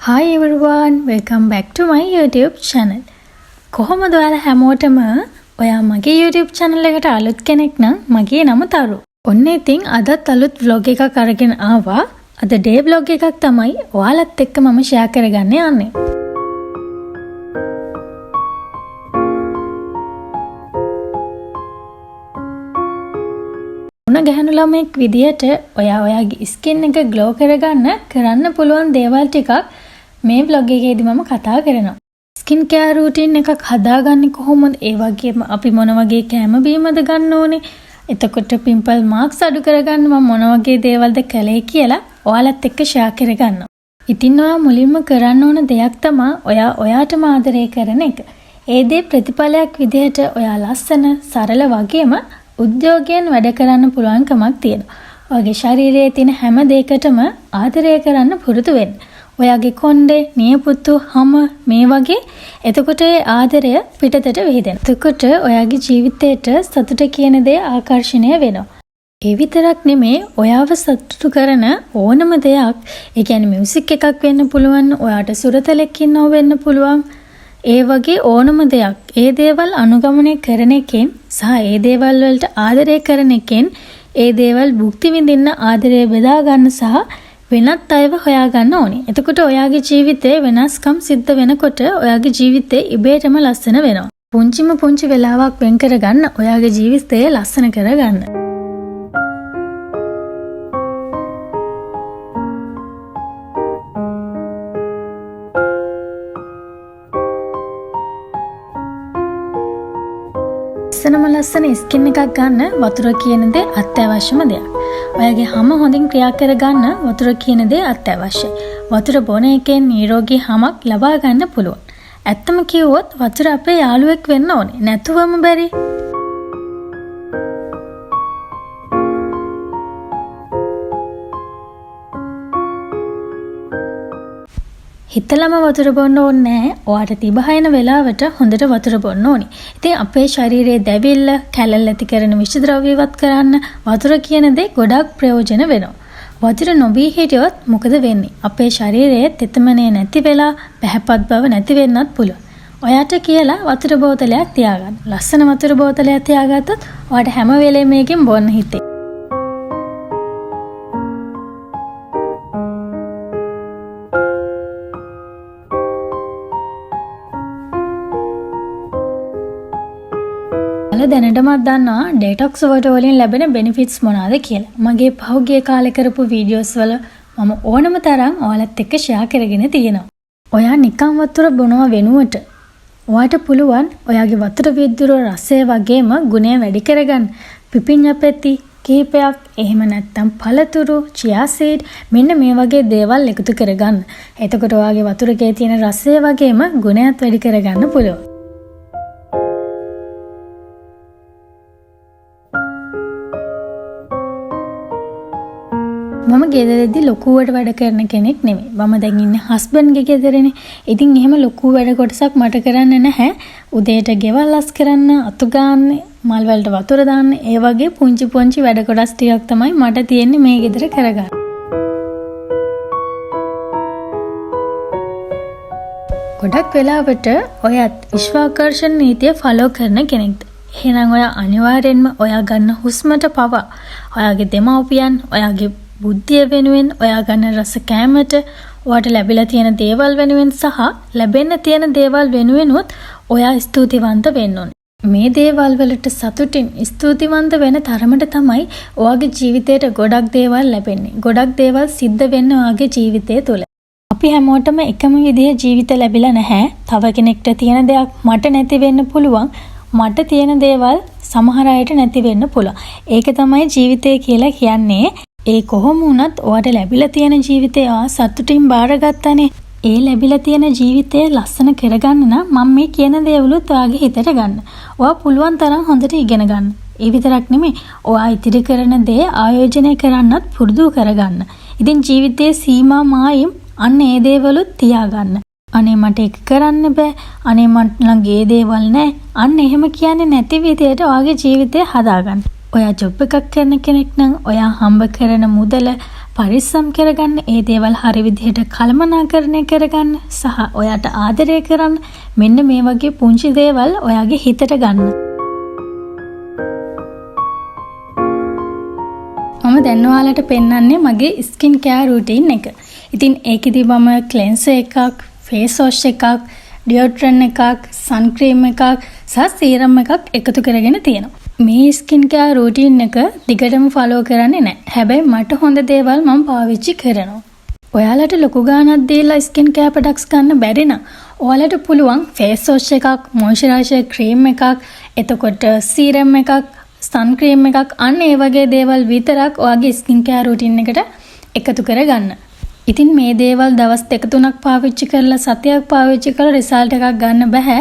Hi everyone, welcome back to my YouTube channel. කොහොමද ඔයාලා හැමෝටම ඔයා මගේ YouTube channel එකට අලුත් කෙනෙක් නම් මගේ නම තරු. ඔන්න ඉතින් අදත් අලුත් vlog එකක් අරගෙන ආවා. අද day vlog එකක් තමයි ඔයාලත් එක්ක මම share කරගන්න යන්නේ. උණ ගැහණු ළමෙක් විදියට ඔයාගේ ස්කින් එක glow කරන්න පුළුවන් දේවල් ටිකක් මේ vlog එකේදී මම කතා කරනවා. ස්කින් කෙයාර් රූටින් එකක් හදාගන්නේ කොහොමද? ඒ වගේම අපි මොන වගේ කැම බීමද ගන්න ඕනේ? එතකොට පිම්පල් මාක්ස් අඩු කරගන්න මම මොන වගේ දේවල්ද කළේ කියලා ඔයාලත් එක්ක ෂෙයා කරගන්නවා. ඉතින් ඔයා මුලින්ම කරන්න ඕන දෙයක් තමයි ඔයාටම ආදරය කරන එක. ඒ දේ ප්‍රතිඵලයක් විදිහට ඔයා ලස්සන, සරල වගේම උද්‍යෝගයෙන් වැඩ කරන්න පුළුවන්කමක් තියෙනවා. ඔයාගේ ශරීරයේ තියෙන හැම දෙයකටම ආදරය කරන්න පුරුදු වෙන්න. ඔයාගේ කොණ්ඩේ, නියපොතු, හම මේ වගේ එතකොට ඒ ආදරය පිටතට විහිදෙනවා. එතකොට ඔයාගේ ජීවිතේට සතුට කියන දේ ආකර්ෂණය වෙනවා. ඒ විතරක් නෙමේ ඔයාව සතුටු කරන ඕනම දෙයක්, ඒ කියන්නේ මියුසික් එකක් වෙන්න පුළුවන්, ඔයාට සුරතලෙක් ඉන්නව වෙන්න පුළුවන්. ඒ වගේ ඕනම දෙයක්, ඒ දේවල් අනුගමනය කරන එකෙන් සහ ඒ දේවල් වලට ආදරය කරන එකෙන් ඒ දේවල් භුක්ති විඳින්න ආදරය බෙදා ගන්න සහ වෙනත් අයව හොයාගන්න ඕනේ. එතකොට ඔයාගේ ජීවිතේ වෙනස්කම් සිද්ධ වෙනකොට ඔයාගේ ජීවිතේ ඉබේටම ලස්සන වෙනවා. පුංචි වෙලාවක් වෙන් කරගන්න ඔයාගේ ජීවිතය ලස්සන කරගන්න. ලස්සන ස්කින් එකක් ගන්න වතුර කියන දේ අත්‍යවශ්‍යම දෙයක්. ඔයාගේ හැම හොඳින් ක්‍රියා කරගන්න වතුර කියන දේ අත්‍යවශ්‍යයි. වතුර බොන එකෙන් නිරෝගී හැමක් ලබා ගන්න පුළුවන්. ඇත්තම කිව්වොත් වතුර අපේ යාළුවෙක් වෙන්න ඕනේ. නැතුවම බැරි. හිතලම වතුර බොන්න ඕනේ නැහැ. ඔයාට තිබහයන වෙලාවට හොඳට වතුර බොන්න ඕනේ. ඉතින් අපේ ශරීරයේ දැවිල්ල, කැලල් ඇති කරන විෂ ද්‍රව්‍ය ඉවත් කරන්න වතුර කියන දේ ගොඩක් ප්‍රයෝජන වෙනවා. වතුර නොබී හිටියොත් මොකද වෙන්නේ? අපේ ශරීරයේ තෙතමනේ නැති වෙලා පැහැපත් බව නැති වෙන්නත් පුළුවන්. ඔයාට කියලා වතුර බෝතලයක් තියාගන්න. ලස්සන වතුර බෝතලයක් තියාගත්තොත් ඔයාට හැම වෙලේම මේකෙන් බොන්න හිතේ. දැනටමත් දන්නවා ඩේටොක්ස් වෝටර් වලින් ලැබෙන බෙනිෆිට්ස් මොනවාද කියලා. මගේ පහුගිය කාලේ කරපු වීඩියෝස් වල මම ඕනම තරම් ඔයාලත් එක්ක ෂෙයා කරගෙන තියෙනවා. ඔයා නිකන් වතුර බොනවා වෙනුවට ඔයාට පුළුවන් ඔයාගේ වතුර විදුර රසය වගේම ගුණය වැඩි කරගන්න. පිපිඤ්ඤ පෙති කීපයක්, එහෙම නැත්නම් පළතුරු, චියා සීඩ් මෙන්න මේ වගේ දේවල් එකතු කරගන්න. එතකොට ඔයාගේ වතුරේ තියෙන රසය වගේම ගුණයත් වැඩි කරගන්න පුළුවන්. මම ගෙදරදී ලොකුවට වැඩ කරන කෙනෙක් නෙමෙයි. මම දැන් ඉන්නේ හස්බන්ඩ්ගේ ගෙදරනේ. ඉතින් එහෙම ලොකු වැඩ කොටසක් මට කරන්න නැහැ. උදේට ගෙවල් අස් කරන්න, අතු ගන්න, මල් වලට වතුර දාන්න, ඒ වගේ පුංචි වැඩ කොටස් ටිකක් තමයි මට තියෙන්නේ මේ ගෙදර කරගන්න. ගොඩක් වෙලාවට ඔයත් විශ්වාකර්ෂණ නීතිය ෆලෝ කරන කෙනෙක්ද? එහෙනම් ඔයා අනිවාර්යෙන්ම ඔයා ගන්න හුස්මට පවා ඔයාගේ දෙමව්පියන්, ඔයාගේ බුද්ධිය වෙනුවෙන්, ඔයා ගන්න රස කෑමට, ඔයාට ලැබිලා තියෙන දේවල් වෙනුවෙන් සහ ලැබෙන්න තියෙන දේවල් වෙනුවෙනුත් ඔයා ස්තුතිවන්ත වෙන්න ඕනේ. මේ දේවල් වලට සතුටින් ස්තුතිවන්ත වෙන තරමට තමයි ඔයාගේ ජීවිතේට ගොඩක් දේවල් ලැබෙන්නේ. ගොඩක් දේවල් සිද්ධ වෙන්නේ ඔයාගේ ජීවිතය තුළ. අපි හැමෝටම එකම විදිහේ ජීවිත ලැබිලා නැහැ. තව කෙනෙක්ට තියෙන දෙයක් මට නැති වෙන්න පුළුවන්. මට තියෙන දේවල් සමහර අයට නැති වෙන්න පුළුවන්. ඒක තමයි ජීවිතය කියලා කියන්නේ. ඒ කොහොම වුණත් ඔයාට ලැබිලා තියෙන ජීවිතය සතුටින් බාරගත්තනේ. ඒ ලැබිලා තියෙන ජීවිතය ලස්සන කරගන්න නම් මම මේ කියන දේවලුත් ඔයාගේ හිතට ගන්න. ඔයා පුළුවන් තරම් හොඳට ඉගෙන ගන්න. ඒ විතරක් නෙමෙයි, ඔයා ඉතිරි කරන දේ ආයෝජනය කරන්නත් පුරුදු කරගන්න. ඉතින් ජීවිතයේ සීමා මායිම් අන්න ඒ දේවලුත් තියාගන්න. අනේ මට ඒක කරන්න බෑ, අනේ මට ළඟ ඒ දේවල් නැහැ. අන්න එහෙම කියන්නේ නැති විදියට ඔයාගේ ජීවිතය හදාගන්න. ඔයා ජොබ් එකක් කරන කෙනෙක් නම් ඔයා හම්බ කරන මුදල පරිස්සම් කරගන්න, ඒ දේවල් හරි විදිහට කළමනාකරණය කරගන්න සහ ඔයාට ආදරය කරන්න. මෙන්න මේ වගේ පුංචි දේවල් ඔයාගේ හිතට ගන්න. මම දැන් ඔයාලට පෙන්වන්නේ මගේ ස්කින් කෙයාර් රූටින් එක. ඉතින් ඒකෙදි මම ක්ලෙන්සර් එකක්, ෆේස් වොෂ් එකක්, ඩියෝඩරන්ට් එකක්, සන් ක්‍රීම් එකක් සහ සීරම් එකක් එකතු කරගෙන තියෙනවා. මේ ස්කින් කෙයාර් රූටින් එක දිගටම ෆලෝ කරන්නේ නැහැ. හැබැයි මට හොඳ දේවල් මම පාවිච්චි කරනවා. ඔයාලට ලොකු ගාණක් දීලා ස්කින් කෙයාර් ප්‍රොඩක්ට්ස් ගන්න බැරි නම් ඔයාලට පුළුවන් ෆේස් වොෂ් එකක්, මොයිස්චරයිසර් ක්‍රීම් එකක්, එතකොට සීරම් එකක්, සන් ක්‍රීම් එකක්, අන්න ඒ වගේ දේවල් විතරක් ඔයාගේ ස්කින් කෙයාර් රූටින් එකට එකතු කරගන්න. ඉතින් මේ දේවල් දවස් 2-3ක් පාවිච්චි කරලා සතියක් පාවිච්චි කරලා රිසල්ට් එකක් ගන්න බෑ.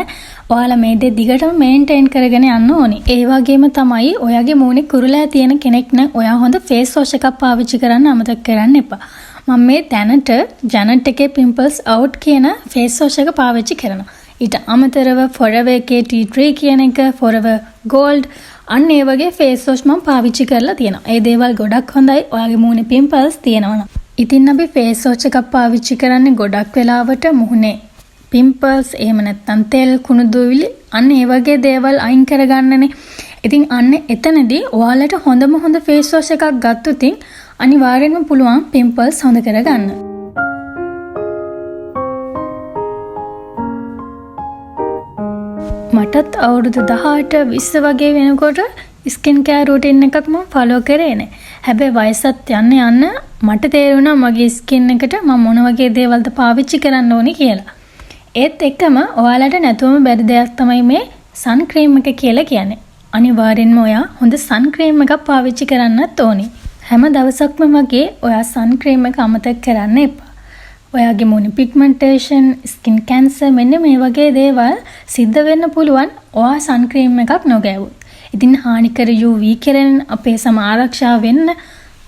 ඔයාලා මේ දේ දිගටම මේන්ටේන් කරගෙන යන්න ඕනි. ඒ වගේම තමයි ඔයාගේ මූණේ කුරුලෑ තියෙන කෙනෙක් නම් ඔයා හොඳ ෆේස් වොෂ් එකක් පාවිච්චි කරන්න අමතක කරන්න එපා. මම මේ දැනට ජනට් එකේ පිම්පල්ස් අවුට් කියන ෆේස් වොෂ් එක පාවිච්චි කරනවා. ඊට අමතරව Forever එකේ tea tree කියන එක, Forever Gold අන්න ඒ වගේ ෆේස් වොෂ් මම පාවිච්චි කරලා තියෙනවා. ඒ දේවල් ගොඩක් හොඳයි ඔයාගේ මූණේ පිම්පල්ස් තියෙනවා නම්. ඉතින් අපි ෆේස් වොෂ් එකක් පාවිච්චි කරන්නේ ගොඩක් වෙලාවට මුහුණේ පිම්පල්ස්, එහෙම නැත්නම් තෙල්, කුණු දුවිලි අන්න ඒ වගේ දේවල් අයින් කරගන්නනේ. ඉතින් අන්න එතනදී ඔයාලට හොඳ ෆේස් වොෂ් එකක් ගත්තොත් අනිවාර්යෙන්ම පුළුවන් පිම්පල්ස් හොඳ කරගන්න. මටත් අවුරුදු 18 20 වගේ වෙනකොට ස්කින් කෙයාර් රූටින් එකක් මම ෆලෝ කරේ නෑ. හැබැයි වයසත් යන්න මට තේරුණා මගේ ස්කින් එකට මම මොන වගේ දේවල්ද පාවිච්චි කරන්න ඕනි කියලා. ඒත් එක්කම ඔයාලට නැතුවම බැරි දෙයක් තමයි මේ සන් ක්‍රීම් එක කියලා කියන්නේ. අනිවාර්යෙන්ම ඔයා හොඳ සන් ක්‍රීම් එකක් පාවිච්චි කරන්නත් ඕනි. හැම දවසක්ම වගේ ඔයා සන් ක්‍රීම් එක අමතක කරන්න එපා. ඔයාගේ මූණේ පිග්මන්ටේෂන්, ස්කින් කැන්සර් මෙන්න මේ වගේ දේවල් සිද්ධ වෙන්න පුළුවන් ඔයා සන් ක්‍රීම් එකක් නොගැවුවොත්. ඉතින් හානිකර UV කිරණ අපේ සම ආරක්ෂා වෙන්න,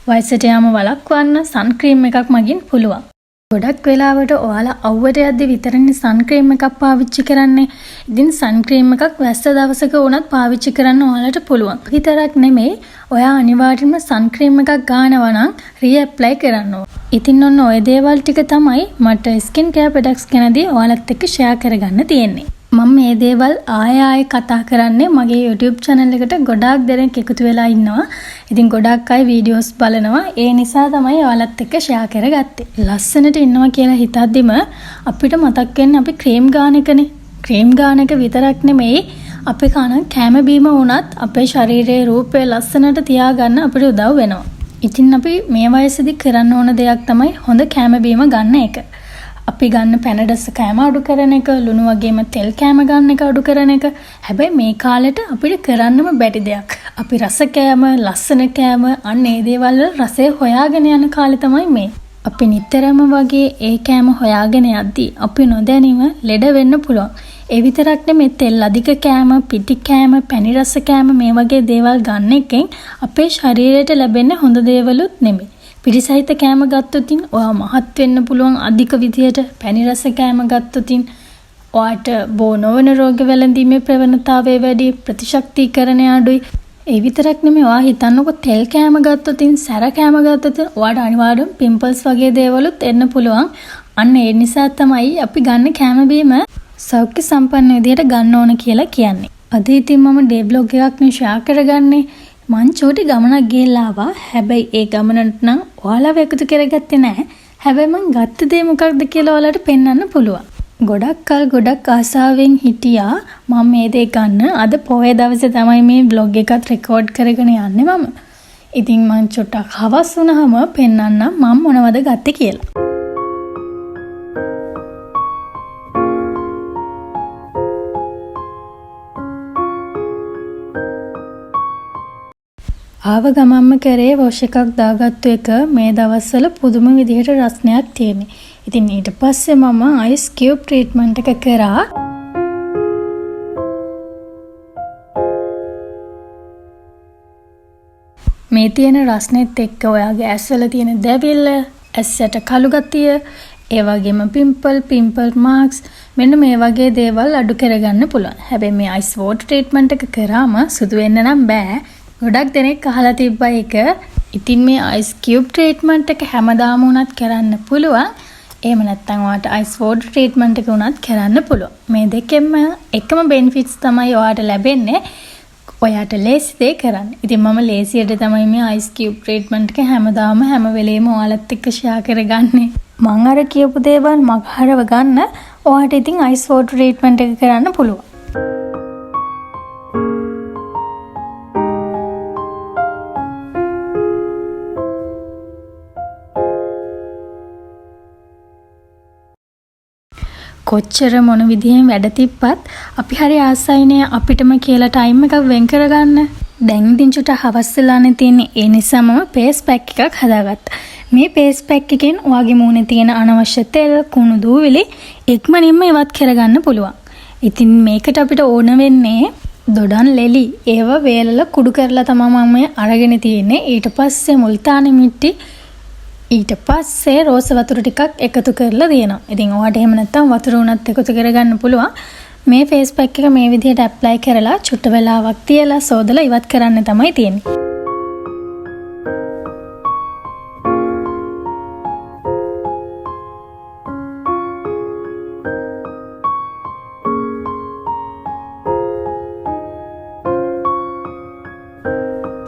වයසට යාම වළක්වන්න සන් ක්‍රීම් එකක් මගින් පුළුවන්. ගොඩක් වෙලාවට ඔයාලා අවුවට යද්දි විතරනේ සන් ක්‍රීම් එකක් පාවිච්චි කරන්නේ. ඉතින් සන් ක්‍රීම් එකක් වැස්ස දවසක වුණත් පාවිච්චි කරන්න ඔයාලට පුළුවන්. විතරක් නෙමෙයි ඔයා අනිවාර්යයෙන්ම සන් ක්‍රීම් එකක් ගන්නවා නම් රීඇප්ලයි කරන්න ඕන. ඉතින් ඔන්න ඔය දේවල් ටික තමයි මට ස්කින් කෙයාර් ප්‍රොඩක්ට්ස් ගැනදී ඔයාලත් එක්ක ෂෙයා කරගන්න තියෙන්නේ. මම මේ දේවල් ආයෙ කතා කරන්නේ මගේ YouTube channel එකට ගොඩාක් දෙනෙක් එකතු වෙලා ඉන්නවා. ඉතින් ගොඩාක් අය වීඩියෝස් බලනවා. ඒ නිසා තමයි ඔයාලත් එක්ක ෂෙයා කරගත්තේ. ලස්සනට ඉන්නවා කියලා හිතද්දිම අපිට මතක් වෙන්නේ අපි ක්‍රීම් ගාන එකනේ. ක්‍රීම් ගාන එක විතරක් නෙමෙයි අපි කන කැම බීම වුණත් අපේ ශරීරයේ රූපය ලස්සනට තියාගන්න අපිට උදව් වෙනවා. ඉතින් අපි මේ වයසේදී කරන්න ඕන දෙයක් තමයි හොඳ කැම බීම ගන්න එක. අපි ගන්න පැනඩස් කෑම අඩු කරන එක, ලුණු වගේම තෙල් කෑම ගන්න එක අඩු කරන එක. හැබැයි මේ කාලෙට අපිට කරන්නම බැරි දෙයක්. අපි රස කෑම, ලස්සන කෑම අන්න ඒ දේවල් රසය හොයාගෙන යන කාලේ තමයි මේ. අපි නිතරම වගේ ඒ කෑම හොයාගෙන යද්දී අපි නොදැනීම ලෙඩ වෙන්න පුළුවන්. ඒ විතරක් නෙමෙයි තෙල් අධික කෑම, පිටි කෑම, පැණි රස කෑම මේ වගේ දේවල් ගන්න එකෙන් අපේ ශරීරයට ලැබෙන්නේ හොඳ දේවලුත් නෙමෙයි. පිරිසහිත කෑම ගත්තොත් ඔයා මහත් වෙන්න පුළුවන් අධික විදියට. පැණි රස කෑම ගත්තොත් ඔයාට බෝ නොවන රෝග වැළඳීමේ ප්‍රවණතාවය වැඩි, ප්‍රතිශක්තිකරණය අඩුයි. ඒ විතරක් නෙමෙයි ඔයා හිතන්නකො තෙල් කෑම ගත්තොත්, සැර කෑම ගත්තොත් ඔයාට අනිවාර්යෙන් පිම්පල්ස් වගේ දේවලුත් එන්න පුළුවන්. අන්න ඒ නිසා තමයි අපි ගන්න කෑම බීම සෞඛ්‍ය සම්පන්න විදියට ගන්න ඕන කියලා කියන්නේ. අද ඉතින් මම ඩේ බ්ලොග් එකක් ෂෙයා කරගන්නේ. මං චූටි ගමනක් ගිහලා ආවා. හැබැයි ඒ ගමනට නම් ඔයාලව එකතු කරගත්තේ නැහැ. හැබැයි මං ගත්ත දේ මොකක්ද කියලා ඔයාලට පෙන්වන්න පුළුවන්. ගොඩක් ආසාවෙන් හිටියා මම මේ දේ ගන්න. අද පොයේ දවසේ තමයි මේ බ්ලොග් එකත් රෙකෝඩ් කරගෙන යන්නේ මම. ඉතින් මං චුට්ටක් හවස් වුණාම පෙන්වන්නම් මම මොනවද ගත්තේ කියලා. ආව ගමම්ම කරේ වොෂ් එකක් දාගත්තු එක මේ දවස්වල පුදුම විදිහට රසණයක් තියෙනවා. ඉතින් ඊට පස්සේ මම අයිස් කියුබ් ට්‍රීට්මන්ට් එක කරා. මේ තියෙන රසණෙත් එක්ක ඔයාගේ ඇස්වල තියෙන දැවිල්ල, ඇස්සට කළු ගතිය, ඒ වගේම පිම්පල් මාක්ස් මෙන්න මේ වගේ දේවල් අඩු කරගන්න පුළුවන්. හැබැයි මේ අයිස් වෝටර් ට්‍රීට්මන්ට් එක කරාම සුදු වෙන්න නම් බෑ. ගොඩක් දෙනෙක් අහලා තිබ්බා ඒක ඉතින් මේ අයිස් කියුබ් ට්‍රීට්මන්ට් එක හැමදාම උනත් කරන්න පුළුවන්. එහෙම නැත්නම් ඔයාට අයිස් වෝටර් ට්‍රීට්මන්ට් එක උනත් කරන්න පුළුවන්. මේ දෙකෙන්ම එකම බෙනිෆිට්ස් තමයි ඔයාට ලැබෙන්නේ. ඔයාට ලේසි දේ කරන්න. ඉතින් මම ලේසියට තමයි මේ අයිස් කියුබ් ට්‍රීට්මන්ට් එක හැමදාම හැම වෙලේම ඔයාලත් එක්ක ෂෙයා කරගන්නේ. මම අර කියපු දේවල් මගහරව ගන්න ඔයාට ඉතින් අයිස් වෝටර් ට්‍රීට්මන්ට් එක කරන්න පුළුවන්. කොච්චර මොන විදිහෙන් වැඩ තිබ්බත් අපි හරි ආසයිනේ අපිටම කියලා ටයිම් එකක් වෙන් කරගන්න. දැන් ඉතින් චුට්ට හවස් වෙලානේ තියෙන්නේ. ඒ නිසා මම පේස් පැක් එකක් හදාගත්තා. මේ පේස් පැක් එකෙන් ඔයාගේ මූණේ තියෙන අනවශ්‍ය තෙල්, කුණු දූවිලි ඉක්මනින්ම ඉවත් කරගන්න පුළුවන්. ඉතින් මේකට අපිට ඕන වෙන්නේ දොඩම් ලෙලි. ඒව වේලලා කුඩු කරලා තමයි මම අරගෙන තියෙන්නේ. ඊට පස්සේ මුල්තානි මිටි, ඊට පස්සේ රෝස වතුර ටිකක් එකතු කරලා දෙනවා. ඉතින් ඔයාට එහෙම නැත්නම් වතුර උනත් එකතු කරගන්න පුළුවන්. මේ ෆේස් පැක් එක මේ විදිහට ඇප්ලයි කරලා චුට්ට වෙලාවක් තියලා සෝදලා ඉවත් කරන්න තමයි තියෙන්නේ.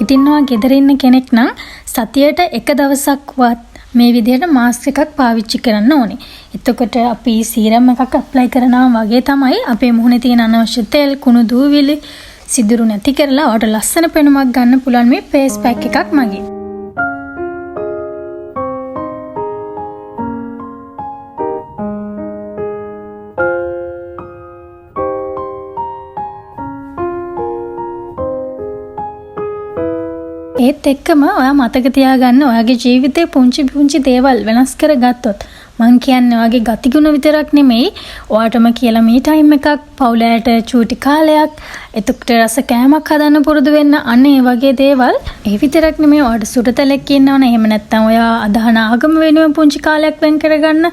ඉතින් ඔයා ගෙදර ඉන්න කෙනෙක් නම් සතියට එක දවසක්වත් මේ විදිහට මාස්ක් එකක් පාවිච්චි කරන්න ඕනේ. එතකොට අපි සීරම් එකක් ඇප්ලයි කරනවා වගේ තමයි අපේ මුහුණේ තියෙන අනවශ්‍ය තෙල්, කුණු දූවිලි, සිදුරු නැති කරලා ඔයාට ලස්සන පෙනුමක් ගන්න පුළුවන් මේ ෆේස් පැක් එකක් මගින්. ඒත් එක්කම ඔයා මතක තියාගන්න ඔයාගේ ජීවිතේ පුංචි දේවල් වෙනස් කරගත්තොත් මං කියන්නේ ඔයාගේ ගතිගුණ විතරක් නෙමෙයි ඔයාටම කියලා මේ ටයිම් එකක් පවුලට චූටි කාලයක් එතකොට රස කෑමක් හදන්න පුරුදු වෙන්න අන්න ඒ වගේ දේවල් ඒ විතරක් නෙමෙයි ඔයාට සුරතලෙක් ඉන්නවනේ එහෙම නැත්නම් ඔයා අදහන ආගම වෙනුවෙන් පුංචි කාලයක් වෙන් කරගන්න.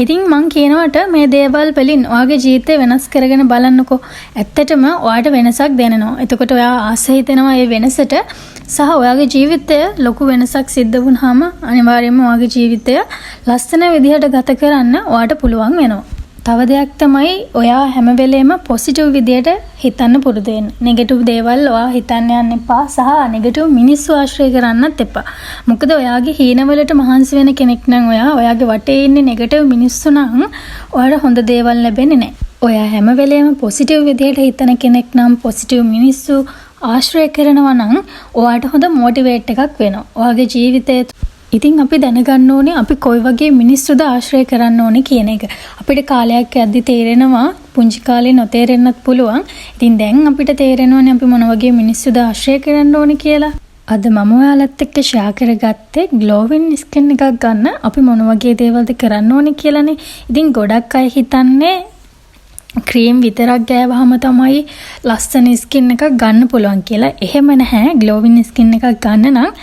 ඉතින් මං කියනවට මේ දේවල් වලින් ඔයාගේ ජීවිතේ වෙනස් කරගෙන බලන්නකෝ. ඇත්තටම ඔයාට වෙනසක් දැනෙනවා. එතකොට ඔයා ආස හිතෙනවා මේ වෙනසට සහ ඔයාගේ ජීවිතය ලොකු වෙනසක් සිද්ධ වුණාම අනිවාර්යයෙන්ම ඔයාගේ ජීවිතය ලස්සන විදිහට ගත කරන්න ඔයාට පුළුවන් වෙනවා. තව දෙයක් තමයි ඔයා හැම වෙලේම පොසිටිව් විදිහට හිතන්න පුරුදු වෙන්න. නෙගටිව් දේවල් ඔයා හිතන්න යන්න එපා සහ නෙගටිව් මිනිස්සු ආශ්‍රය කරන්නත් එපා. මොකද ඔයාගේ හීනවලට මහන්සි වෙන කෙනෙක් නම් ඔයාගේ වටේ ඉන්නේ නෙගටිව් මිනිස්සු නම් ඔයාට හොඳ දේවල් ලැබෙන්නේ නැහැ. ඔයා හැම වෙලේම පොසිටිව් විදිහට හිතන කෙනෙක් නම් පොසිටිව් මිනිස්සු ආශ්‍රය කරනවා නම් ඔයාට හොඳ මොටිවේට් එකක් වෙනවා. ඔයාගේ ජීවිතේ ඉතින් අපි දැනගන්න ඕනේ අපි කොයි වගේ මිනිස්සුද ආශ්‍රය කරන්න ඕනේ කියන එක. අපිට කාලයක් යද්දි තේරෙනවා පුංචි කාලේ නොතේරෙන්නත් පුළුවන්. ඉතින් දැන් අපිට තේරෙනවනේ අපි මොන වගේ මිනිස්සුද ආශ්‍රය කරන්න ඕනේ කියලා. අද මම ඔයාලත් එක්ක ෂෙයා කරගත්තේ ග්ලෝවින් ස්කින් එකක් ගන්න අපි මොන වගේ දේවල්ද කරන්න ඕනේ කියලානේ. ඉතින් ගොඩක් අය හිතන්නේ ක්‍රීම් විතරක් ගෑවහම තමයි ලස්සන ස්කින් එකක් ගන්න පුළුවන් කියලා. එහෙම නැහැ. ග්ලෝවින් ස්කින් එකක් ගන්න නම්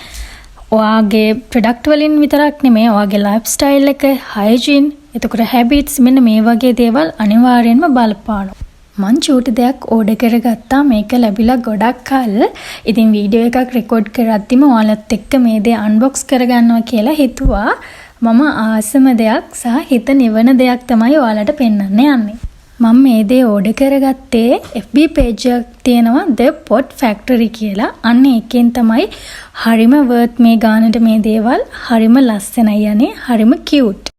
ඔයාගේ ප්‍රොඩක්ට් වලින් විතරක් නෙමෙයි ඔයාගේ ලයිෆ් ස්ටයිල් එක, හයිජීන්, එතකොට හැබිට්ස් මෙන්න මේ වගේ දේවල් අනිවාර්යෙන්ම බලපානවා. මං චූටි දෙයක් ඕඩර් කරගත්තා. මේක ලැබිලා ගොඩක් කල්. ඉතින් වීඩියෝ එකක් රෙකෝඩ් කරද්දිම ඔයාලත් එක්ක මේ දේ අන්බොක්ස් කරගන්නවා කියලා හිතුවා. මම ආසම දෙයක් සහ හිත නිවන දෙයක් තමයි ඔයාලට පෙන්වන්න යන්නේ. මම මේ දේ ඕඩර් කරගත්තේ FB page එකක් තියෙනවා The Pot Factory කියලා. අන්න ඒකෙන් තමයි හරිම worth මේ ගානට මේ දේවල් හරිම ලස්සනයි යන්නේ, හරිම cute.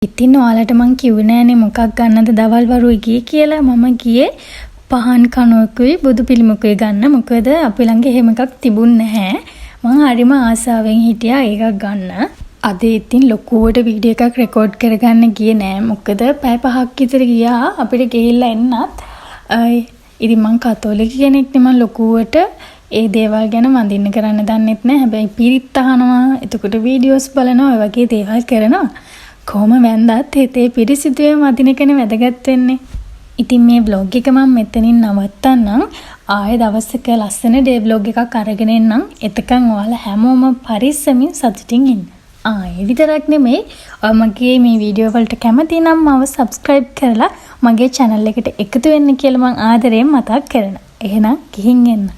ඉතින් ඔයාලට මං කිව්වේ නෑනේ මොකක් ගන්නද දවල් වරුවේ ගියේ කියලා. මම ගියේ පහන් කණුවකුයි බුදු පිළිමකුයි ගන්න. මොකද අපි ළඟ එහෙම එකක් තිබුණ නැහැ. මං හරිම ආසාවෙන් හිටියා ඒකක් ගන්න. අද ඉතින් ලොකුවට වීඩියෝ එකක් රෙකෝඩ් කරගන්න ගියේ නෑ. මොකද පැය 5ක් විතර ගියා අපිට ගිහිල්ලා එන්නත්. ඉතින් මං කතෝලික කෙනෙක් නේ. මං ලොකුවට ඒ දේවල් ගැන වඳින්න කරන්න දන්නෙත් නෑ. හැබැයි පිරිත් අහනවා, එතකොට වීඩියෝස් බලනවා, ඔය වගේ දේවල් කරනවා. කොහොම වැන්දත් හිතේ පිරිසිදුවේ වඳින කෙනෙක් වැදගත් වෙන්නේ. ඉතින් මේ vlog එක මම මෙතනින් නවත්තන්නම්. ආයෙ දවසක ලස්සන ඩේ vlog එකක් අරගෙන එන්නම්. එතකන් ඔයාලා හැමෝම පරිස්සමින් සතුටින් ඉන්න. ඒ විතරක් නෙමෙයි මගේ මේ වීඩියෝ වලට කැමති නම් මාව subscribe කරලා මගේ channel එකට එකතු වෙන්න කියලා මම ආදරයෙන් මතක් කරනවා. එහෙනම් ගිහින් එන්න.